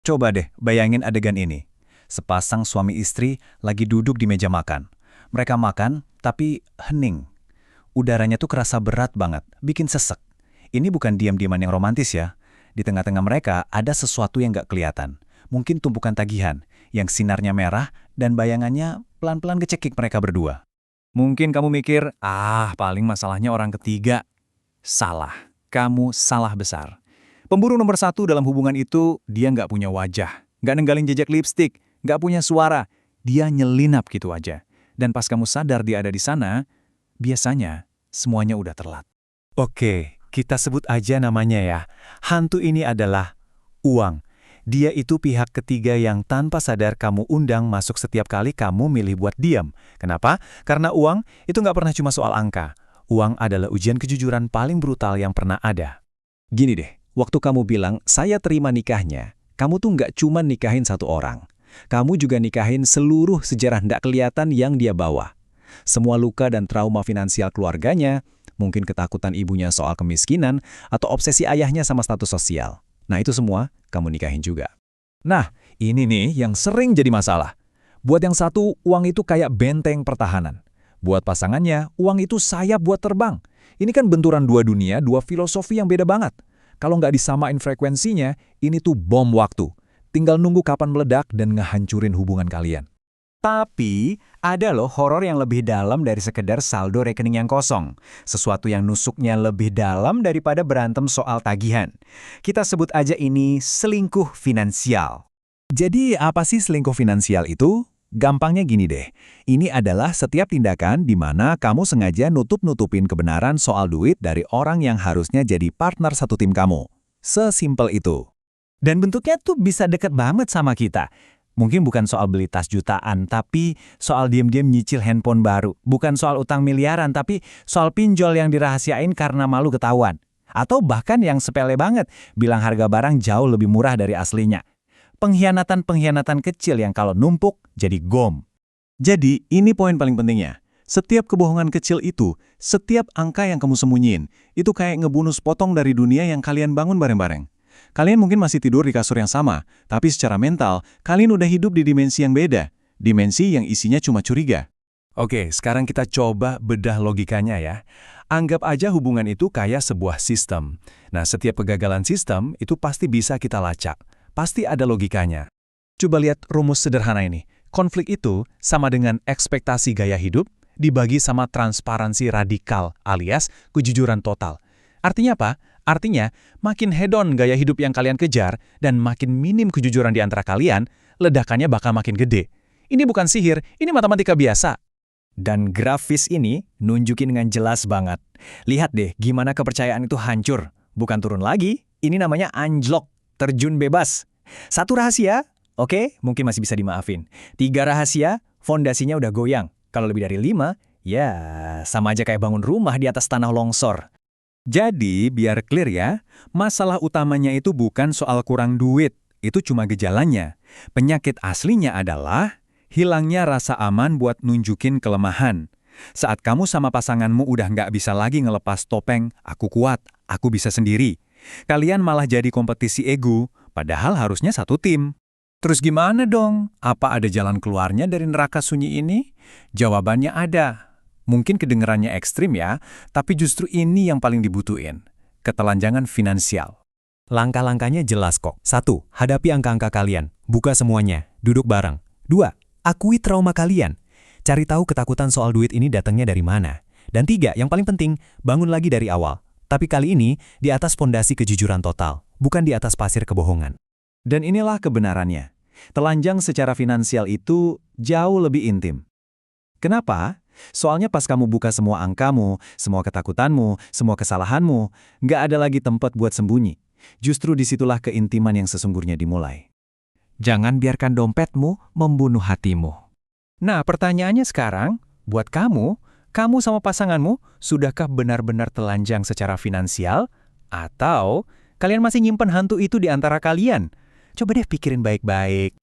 Coba deh bayangin adegan ini. Sepasang suami istri lagi duduk di meja makan. Mereka makan, tapi hening. Udaranya tuh kerasa berat banget, bikin sesek. Ini bukan diam-diaman yang romantis ya. Di tengah-tengah mereka ada sesuatu yang nggak kelihatan. Mungkin tumpukan tagihan, yang sinarnya merah dan bayangannya pelan-pelan ngecekik mereka berdua. Mungkin kamu mikir, paling masalahnya orang ketiga. Salah, kamu salah besar. Pemburu nomor satu dalam hubungan itu, dia nggak punya wajah, nggak ninggalin jejak lipstik, nggak punya suara. Dia nyelinap gitu aja. Dan pas kamu sadar dia ada di sana, biasanya semuanya udah telat. Oke, kita sebut aja namanya ya. Hantu ini adalah uang. Dia itu pihak ketiga yang tanpa sadar kamu undang masuk setiap kali kamu milih buat diam. Kenapa? Karena uang itu nggak pernah cuma soal angka. Uang adalah ujian kejujuran paling brutal yang pernah ada. Gini deh, waktu kamu bilang, saya terima nikahnya, kamu tuh nggak cuma nikahin satu orang. Kamu juga nikahin seluruh sejarah ndak kelihatan yang dia bawa. Semua luka dan trauma finansial keluarganya, mungkin ketakutan ibunya soal kemiskinan, atau obsesi ayahnya sama status sosial. Nah itu semua kamu nikahin juga. Nah, ini nih yang sering jadi masalah. Buat yang satu, uang itu kayak benteng pertahanan. Buat pasangannya, uang itu sayap buat terbang. Ini kan benturan dua dunia, dua filosofi yang beda banget. Kalau nggak disamain frekuensinya, ini tuh bom waktu. Tinggal nunggu kapan meledak dan ngehancurin hubungan kalian. Tapi, ada loh horor yang lebih dalam dari sekedar saldo rekening yang kosong. Sesuatu yang nusuknya lebih dalam daripada berantem soal tagihan. Kita sebut aja ini selingkuh finansial. Jadi, apa sih selingkuh finansial itu? Gampangnya gini deh. Ini adalah setiap tindakan di mana kamu sengaja nutup-nutupin kebenaran soal duit dari orang yang harusnya jadi partner satu tim kamu. Sesimpel itu. Dan bentuknya tuh bisa deket banget sama kita. Mungkin bukan soal beli tas jutaan, tapi soal diam-diam nyicil handphone baru. Bukan soal utang miliaran, tapi soal pinjol yang dirahasiain karena malu ketahuan. Atau bahkan yang sepele banget, bilang harga barang jauh lebih murah dari aslinya. Pengkhianatan-pengkhianatan kecil yang kalau numpuk jadi gom. Jadi ini poin paling pentingnya. Setiap kebohongan kecil itu, setiap angka yang kamu sembunyiin, itu kayak ngebunuh sepotong dari dunia yang kalian bangun bareng-bareng. Kalian mungkin masih tidur di kasur yang sama, tapi secara mental, kalian udah hidup di dimensi yang beda. Dimensi yang isinya cuma curiga. Oke, sekarang kita coba bedah logikanya ya. Anggap aja hubungan itu kayak sebuah sistem. Nah, setiap kegagalan sistem itu pasti bisa kita lacak. Pasti ada logikanya. Coba lihat rumus sederhana ini. Konflik itu sama dengan ekspektasi gaya hidup dibagi sama transparansi radikal alias kejujuran total. Artinya apa? Artinya, makin hedon gaya hidup yang kalian kejar dan makin minim kejujuran di antara kalian, ledakannya bakal makin gede. Ini bukan sihir, ini matematika biasa. Dan grafis ini nunjukin dengan jelas banget. Lihat deh gimana kepercayaan itu hancur. Bukan turun lagi, ini namanya anjlok, terjun bebas. Satu rahasia, oke, mungkin masih bisa dimaafin. 3 rahasia, fondasinya udah goyang. Kalau lebih dari 5, ya sama aja kayak bangun rumah di atas tanah longsor. Jadi, biar clear ya, masalah utamanya itu bukan soal kurang duit, itu cuma gejalanya. Penyakit aslinya adalah hilangnya rasa aman buat nunjukin kelemahan. Saat kamu sama pasanganmu udah nggak bisa lagi ngelepas topeng, aku kuat, aku bisa sendiri. Kalian malah jadi kompetisi ego, padahal harusnya satu tim. Terus gimana dong? Apa ada jalan keluarnya dari neraka sunyi ini? Jawabannya ada. Mungkin kedengerannya ekstrim ya, tapi justru ini yang paling dibutuhin. Ketelanjangan finansial. Langkah-langkahnya jelas kok. 1. Hadapi angka-angka kalian. Buka semuanya. Duduk bareng. 2. Akui trauma kalian. Cari tahu ketakutan soal duit ini datangnya dari mana. Dan 3. Yang paling penting, bangun lagi dari awal. Tapi kali ini, di atas fondasi kejujuran total. Bukan di atas pasir kebohongan. Dan inilah kebenarannya. Telanjang secara finansial itu jauh lebih intim. Kenapa? Soalnya pas kamu buka semua angkamu, semua ketakutanmu, semua kesalahanmu, nggak ada lagi tempat buat sembunyi. Justru disitulah keintiman yang sesungguhnya dimulai. Jangan biarkan dompetmu membunuh hatimu. Nah, pertanyaannya sekarang, buat kamu sama pasanganmu, sudahkah benar-benar telanjang secara finansial? Atau kalian masih nyimpen hantu itu di antara kalian? Coba deh pikirin baik-baik.